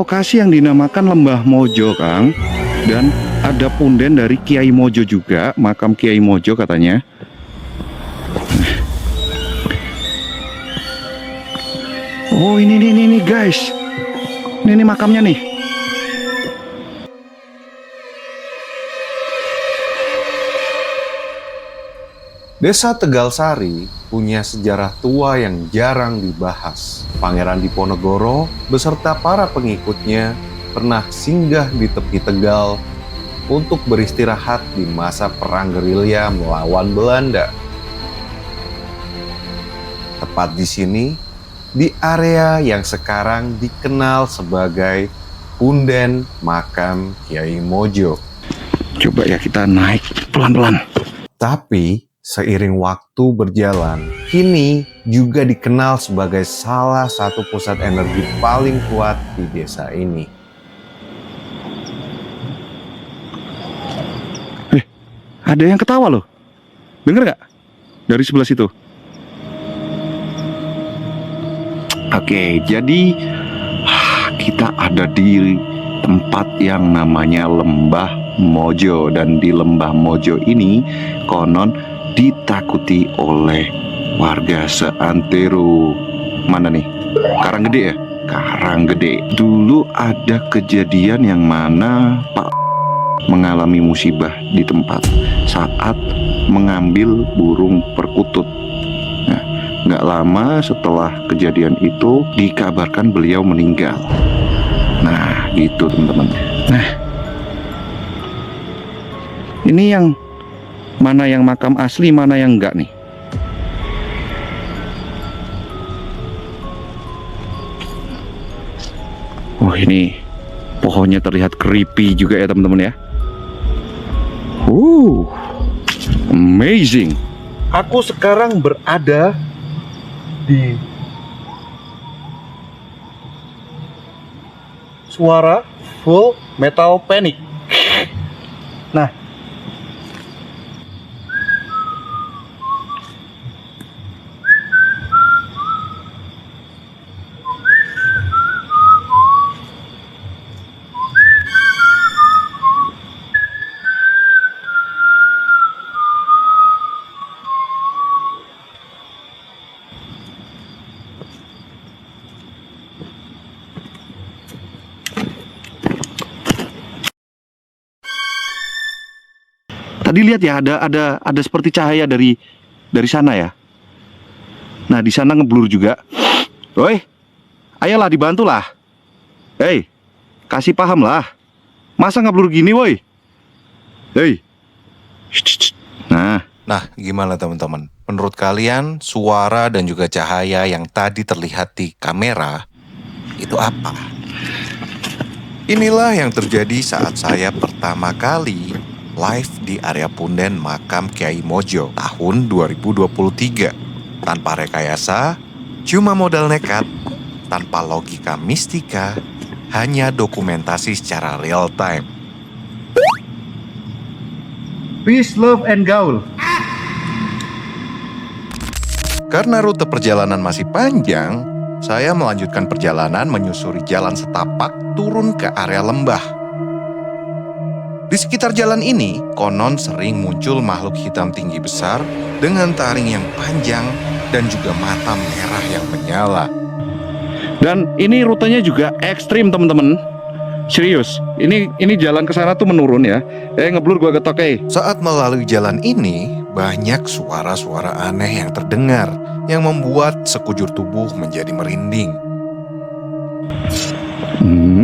lokasi yang dinamakan Lembah Mojo, Kang. Dan ada punden dari Kiai Mojo juga, makam Kiai Mojo katanya. Oh, ini guys. Ini makamnya nih. Desa Tegalsari punya sejarah tua yang jarang dibahas. Pangeran Diponegoro beserta para pengikutnya pernah singgah di tepi Tegal untuk beristirahat di masa perang gerilya melawan Belanda. Tepat di sini, di area yang sekarang dikenal sebagai punden makam Kiai Mojo. Coba ya kita naik pelan-pelan. Tapi seiring waktu berjalan, kini juga dikenal sebagai salah satu pusat energi paling kuat di desa ini. Ada yang ketawa loh. Dengar nggak? Dari sebelah situ. Oke, jadi kita ada di tempat yang namanya Lembah Mojo. Dan di Lembah Mojo ini konon ditakuti oleh warga seantero. Mana nih? Karanggede ya? Karanggede. Dulu ada kejadian yang mana Pak mengalami musibah di tempat saat mengambil burung perkutut. Nah, nggak lama setelah kejadian itu dikabarkan beliau meninggal. Nah, gitu teman-teman. Nah, ini yang mana yang makam asli, mana yang enggak nih? Oh, ini pohonnya terlihat creepy juga ya teman-teman ya. Amazing. Aku sekarang berada di Suara Full Metal Panic. Nah, tadi lihat ya, ada seperti cahaya dari sana ya. Nah, di sana ngeblur juga. Woi, ayolah dibantulah. Hei, kasih paham lah. Masa ngeblur gini, woi? Hei. Nah, gimana teman-teman? Menurut kalian, suara dan juga cahaya yang tadi terlihat di kamera itu apa? Inilah yang terjadi saat saya pertama kali live di area punden makam Kiai Mojo tahun 2023. Tanpa rekayasa, cuma modal nekat, tanpa logika mistika, hanya dokumentasi secara real time. Peace, love, and gaul. Karena rute perjalanan masih panjang, saya melanjutkan perjalanan menyusuri jalan setapak turun ke area lembah. Di sekitar jalan ini, konon sering muncul makhluk hitam tinggi besar dengan taring yang panjang dan juga mata merah yang menyala. Dan ini rutenya juga ekstrim teman-teman. Serius, ini jalan ke sana tuh menurun ya. Ngeblur gua getok. Saat melalui jalan ini, banyak suara-suara aneh yang terdengar yang membuat sekujur tubuh menjadi merinding.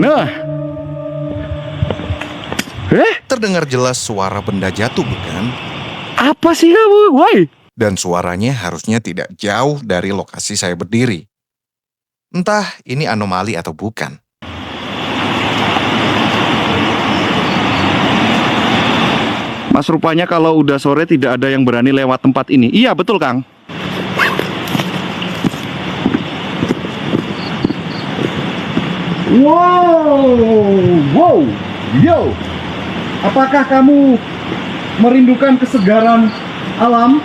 Nah, terdengar jelas suara benda jatuh, bukan? Apa sih kamu, woi? Dan suaranya harusnya tidak jauh dari lokasi saya berdiri. Entah ini anomali atau bukan. Mas, rupanya kalau udah sore tidak ada yang berani lewat tempat ini. Iya, betul, Kang. Wow, yo. Apakah kamu merindukan kesegaran alam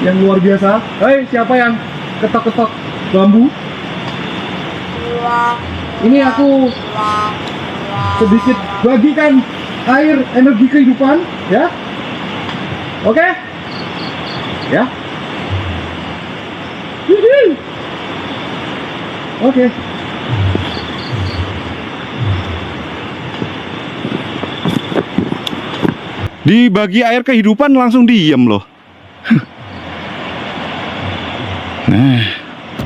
yang luar biasa? Hei, siapa yang ketok-ketok bambu? ini aku sedikit bagikan air energi kehidupan, ya. Oke? Ya. Hihi. Oke. Dibagi air kehidupan langsung diem loh. Nah,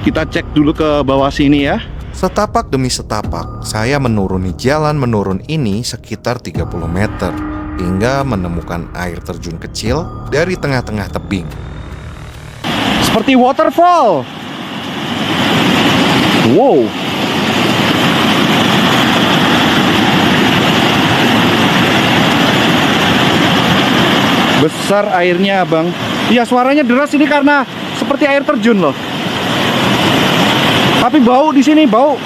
kita cek dulu ke bawah sini ya. Setapak demi setapak, saya menuruni jalan menurun ini sekitar 30 meter hingga menemukan air terjun kecil dari tengah-tengah tebing. Seperti waterfall. Wow. Besar airnya, Bang. Iya, suaranya deras ini karena seperti air terjun loh. Tapi bau di sini, bau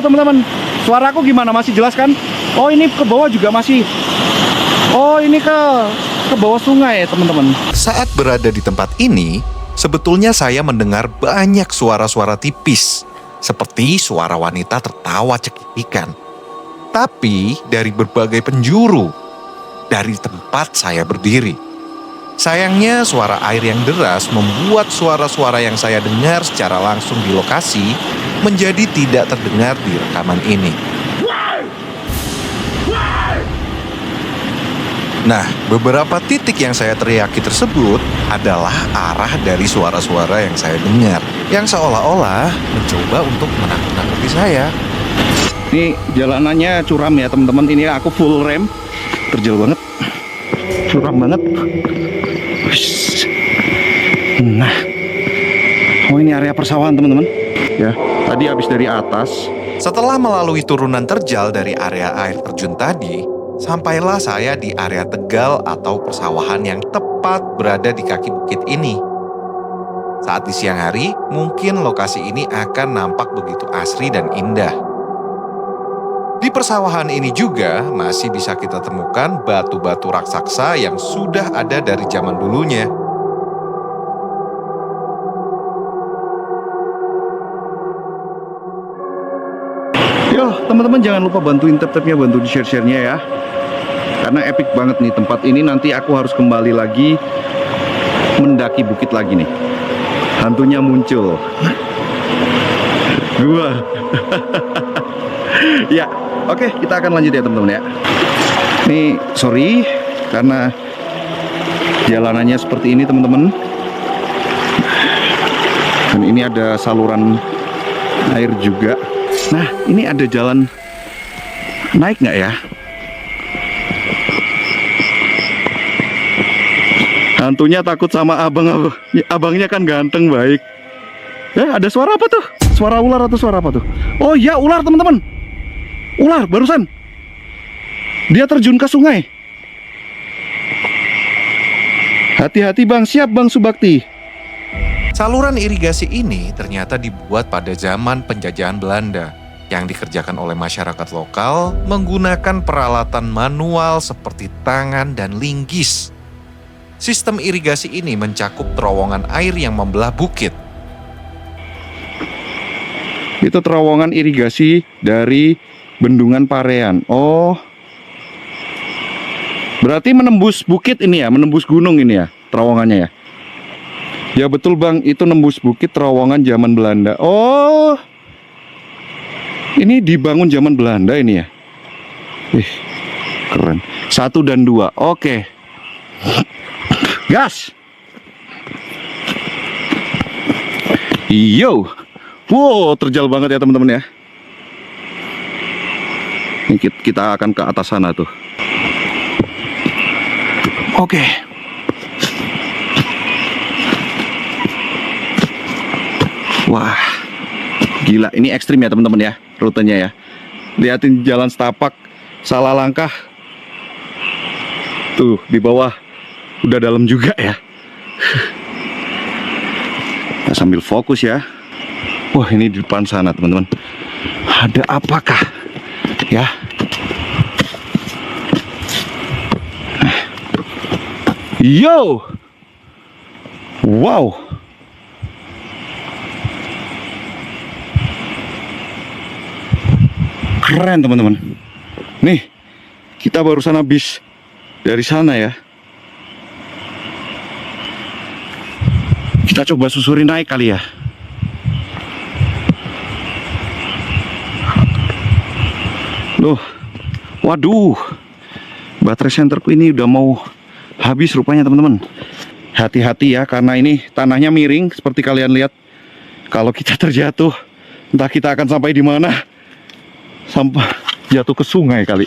teman-teman. Suaraku gimana? Masih jelas kan? Oh, ini ke bawah juga masih. Oh, ini ke bawah sungai ya, teman-teman. Saat berada di tempat ini, sebetulnya saya mendengar banyak suara-suara tipis, seperti suara wanita tertawa cekikikan. Tapi dari berbagai penjuru, dari tempat saya berdiri. Sayangnya suara air yang deras membuat suara-suara yang saya dengar secara langsung di lokasi menjadi tidak terdengar di rekaman ini. Nah, beberapa titik yang saya teriaki tersebut adalah arah dari suara-suara yang saya dengar, yang seolah-olah mencoba untuk menakut-nakuti saya. Ini jalanannya curam ya, teman-teman. Ini aku full rem. Terjal banget. Curam banget. Nah. Oh, ini area persawahan, teman-teman. Ya, tadi habis dari atas. Setelah melalui turunan terjal dari area air terjun tadi, sampailah saya di area tegal atau persawahan yang tepat berada di kaki bukit ini. Saat di siang hari, mungkin lokasi ini akan nampak begitu asri dan indah. Di persawahan ini juga masih bisa kita temukan batu-batu raksasa yang sudah ada dari zaman dulunya. Yo, teman-teman jangan lupa bantuin tap-tapnya, bantu di share-share-nya ya. Karena epic banget nih tempat ini, nanti aku harus kembali lagi mendaki bukit lagi nih. Hantunya muncul. Gua. Ya, oke, kita akan lanjut ya teman-teman ya. Nih, sorry karena jalanannya seperti ini teman-teman. Dan ini ada saluran air juga. Nah, ini ada jalan naik nggak ya? Hantunya takut sama abangnya kan ganteng baik. Ada suara apa tuh? Suara ular atau suara apa tuh? Oh iya, ular teman-teman. Ular barusan. Dia terjun ke sungai. Hati-hati bang, siap bang Subakti. Saluran irigasi ini ternyata dibuat pada zaman penjajahan Belanda yang dikerjakan oleh masyarakat lokal menggunakan peralatan manual seperti tangan dan linggis. Sistem irigasi ini mencakup terowongan air yang membelah bukit. Itu terowongan irigasi dari Bendungan Parean. Oh, berarti menembus bukit ini ya, menembus gunung ini ya, terowongannya ya. Ya betul bang, itu nembus bukit terowongan zaman Belanda. Oh, ini dibangun zaman Belanda ini ya. Keren. 1 dan 2. Oke. Gas. Yo. Wow, terjal banget ya teman-teman ya. Ini kita akan ke atas sana tuh. Oke. Wah, gila. Ini ekstrim ya teman-teman ya, rutenya ya. Lihatin jalan setapak, salah langkah. Tuh, di bawah udah dalam juga ya. Nah, sambil fokus ya. Wah, ini di depan sana teman-teman. Ada apakah? Ya. Yo. Wow. Keren teman-teman. Nih, kita barusan habis dari sana ya. Kita coba susuri naik kali ya. Loh, waduh, baterai senterku ini udah mau habis rupanya teman-teman. Hati-hati ya, karena ini tanahnya miring seperti kalian lihat. Kalau kita terjatuh, entah kita akan sampai di mana. Sampai jatuh ke sungai kali.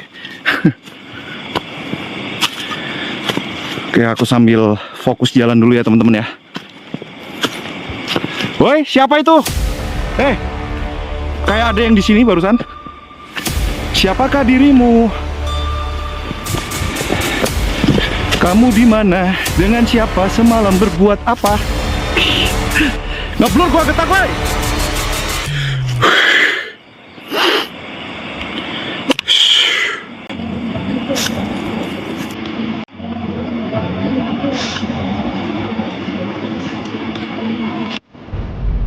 Oke, aku sambil fokus jalan dulu ya teman-teman ya. Woi, siapa itu? Kayak ada yang di sini barusan. Siapakah dirimu? Kamu di mana? Dengan siapa? Semalam berbuat apa? Ngeblur gua ketak, woi.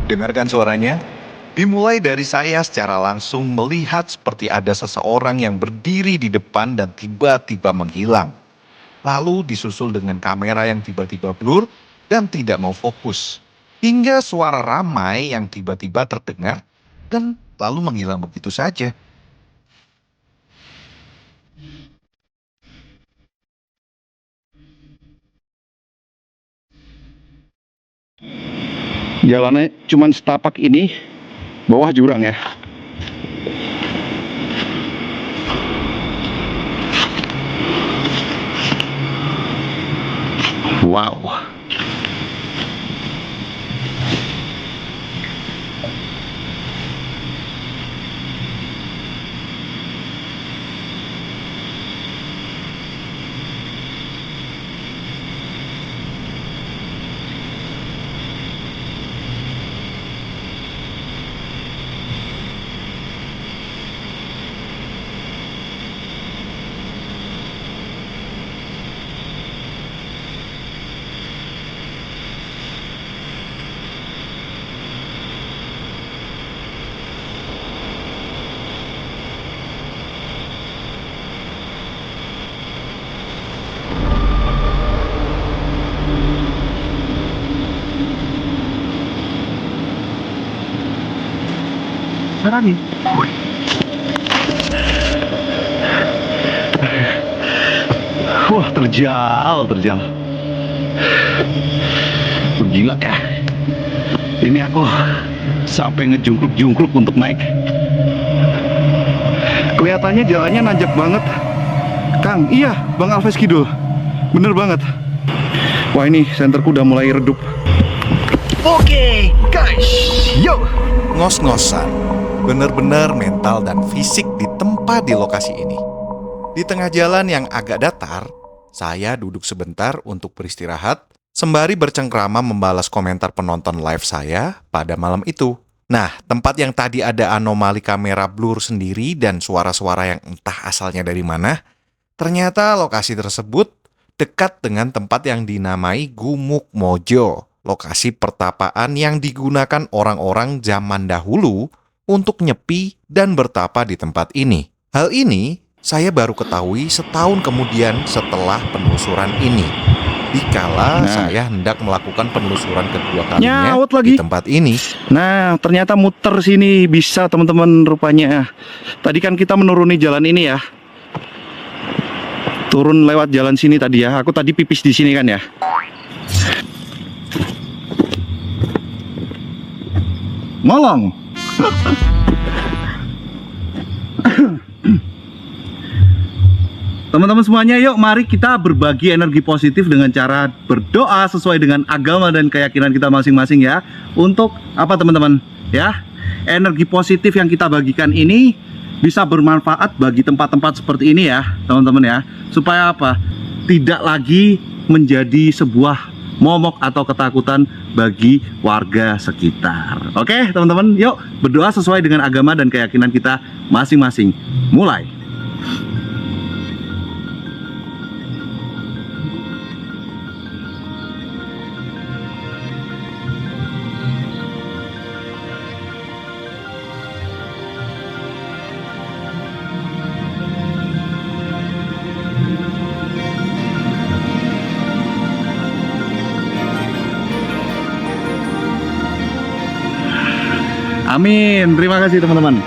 Dengarkan suaranya? Dimulai dari saya secara langsung melihat seperti ada seseorang yang berdiri di depan dan tiba-tiba menghilang. Lalu disusul dengan kamera yang tiba-tiba blur dan tidak mau fokus. Hingga suara ramai yang tiba-tiba terdengar dan lalu menghilang begitu saja. Jalannya cuman setapak ini, bawah jurang ya. Wow. Lagi. Wah, terjal. Gila ya. Ini aku sampai ngejungkluk-jungkluk untuk naik. Kelihatannya jalannya nanjak banget. Kang, iya, Bang Alves Kidul. Bener banget. Wah, ini senterku udah mulai redup. Oke, guys, yuk. Ngos-ngosan, benar-benar mental dan fisik ditempa di lokasi ini. Di tengah jalan yang agak datar, saya duduk sebentar untuk beristirahat, sembari bercengkrama membalas komentar penonton live saya pada malam itu. Nah, tempat yang tadi ada anomali kamera blur sendiri dan suara-suara yang entah asalnya dari mana, ternyata lokasi tersebut dekat dengan tempat yang dinamai Gumuk Mojo, lokasi pertapaan yang digunakan orang-orang zaman dahulu untuk nyepi dan bertapa di tempat ini. Hal ini saya baru ketahui setahun kemudian setelah penelusuran ini. Dikala saya hendak melakukan penelusuran kedua kalinya di tempat ini. Nah, ternyata muter sini bisa teman-teman rupanya. Tadi kan kita menuruni jalan ini ya. Turun lewat jalan sini tadi ya. Aku tadi pipis di sini kan ya. Molong. Teman-teman semuanya, yuk mari kita berbagi energi positif dengan cara berdoa sesuai dengan agama dan keyakinan kita masing-masing ya. Untuk apa teman-teman? Ya, energi positif yang kita bagikan ini bisa bermanfaat bagi tempat-tempat seperti ini ya, teman-teman ya. Supaya apa? Tidak lagi menjadi sebuah momok atau ketakutan bagi warga sekitar. Oke, teman-teman, yuk berdoa sesuai dengan agama dan keyakinan kita masing-masing. Mulai. Amin. Terima kasih teman-teman.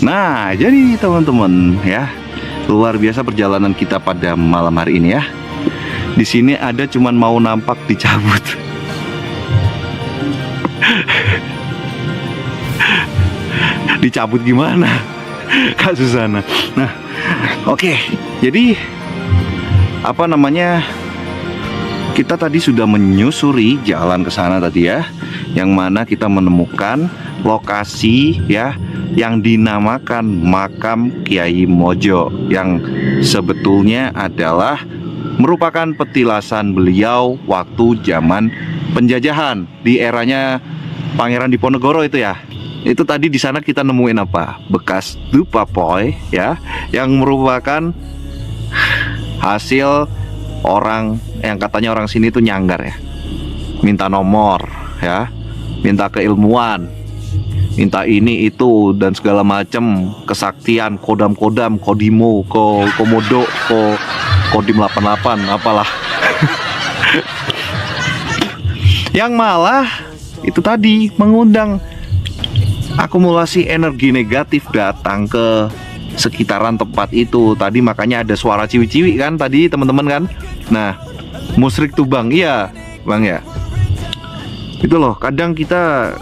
Nah, jadi teman-teman ya, luar biasa perjalanan kita pada malam hari ini ya. Di sini ada cuman mau nampak dicabut. Dicabut gimana, Kak Susana? Nah, oke. Jadi apa namanya? Kita tadi sudah menyusuri jalan ke sana tadi ya, yang mana kita menemukan lokasi ya yang dinamakan makam Kiai Mojo, yang sebetulnya adalah merupakan petilasan beliau waktu zaman penjajahan di eranya Pangeran Diponegoro itu ya. Itu tadi di sana kita nemuin apa? Bekas dupa poi ya, yang merupakan hasil orang yang katanya orang sini tuh nyanggar ya. Minta nomor ya, minta keilmuan, minta ini itu dan segala macam kesaktian, kodam-kodam, kodimo, komodo, kodim 88 apalah. Yang malah itu tadi mengundang akumulasi energi negatif datang ke sekitaran tempat itu tadi, makanya ada suara ciwi-ciwi kan tadi teman-teman kan. Nah, musrik tubang, iya bang ya. Itu loh, kadang kita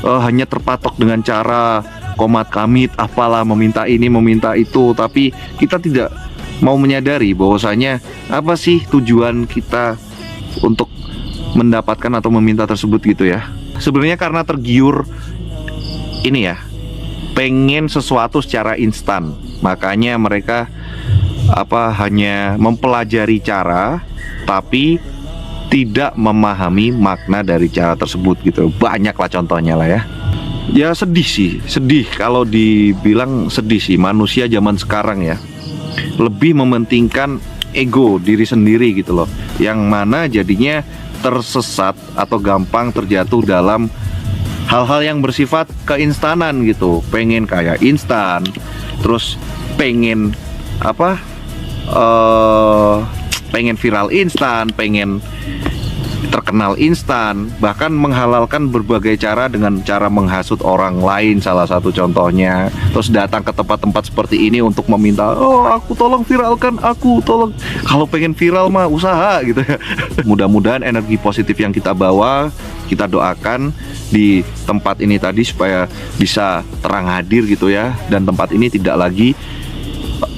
hanya terpatok dengan cara komat kamit apalah, meminta ini meminta itu, tapi kita tidak mau menyadari bahwasanya apa sih tujuan kita untuk mendapatkan atau meminta tersebut gitu ya. Sebenarnya karena tergiur ini ya, pengen sesuatu secara instan, makanya mereka hanya mempelajari cara tapi tidak memahami makna dari cara tersebut gitu. Banyaklah contohnya lah ya. Ya sedih kalau dibilang sedih sih, manusia zaman sekarang ya lebih mementingkan ego diri sendiri gitu loh, yang mana jadinya tersesat atau gampang terjatuh dalam hal-hal yang bersifat keinstanan gitu. Pengen kayak instan, terus pengen pengen viral instan, pengen terkenal instan, bahkan menghalalkan berbagai cara dengan cara menghasut orang lain salah satu contohnya. Terus datang ke tempat-tempat seperti ini untuk meminta, oh aku tolong viralkan, aku tolong. Kalau pengen viral mah usaha gitu ya. Mudah-mudahan energi positif yang kita bawa, kita doakan di tempat ini tadi supaya bisa terang hadir gitu ya, dan tempat ini tidak lagi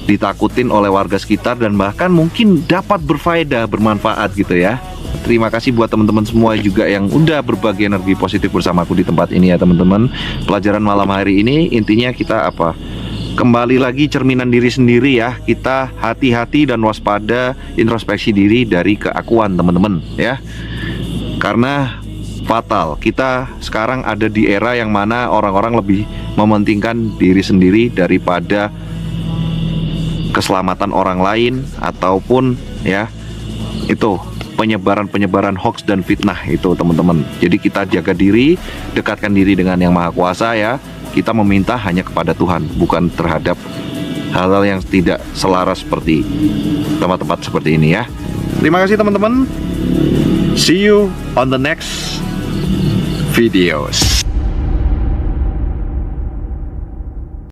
ditakutin oleh warga sekitar dan bahkan mungkin dapat berfaedah, bermanfaat gitu ya. Terima kasih buat teman-teman semua juga yang udah berbagi energi positif bersamaku di tempat ini ya teman-teman. Pelajaran malam hari ini intinya kita kembali lagi cerminan diri sendiri ya. Kita hati-hati dan waspada, introspeksi diri dari keakuan teman-teman ya. Karena fatal, kita sekarang ada di era yang mana orang-orang lebih mementingkan diri sendiri daripada keselamatan orang lain ataupun ya itu penyebaran hoax dan fitnah itu teman-teman. Jadi kita jaga diri, dekatkan diri dengan Yang Maha Kuasa ya. Kita meminta hanya kepada Tuhan, bukan terhadap hal-hal yang tidak selaras seperti tempat-tempat seperti ini ya. Terima kasih teman-teman. See you on the next videos.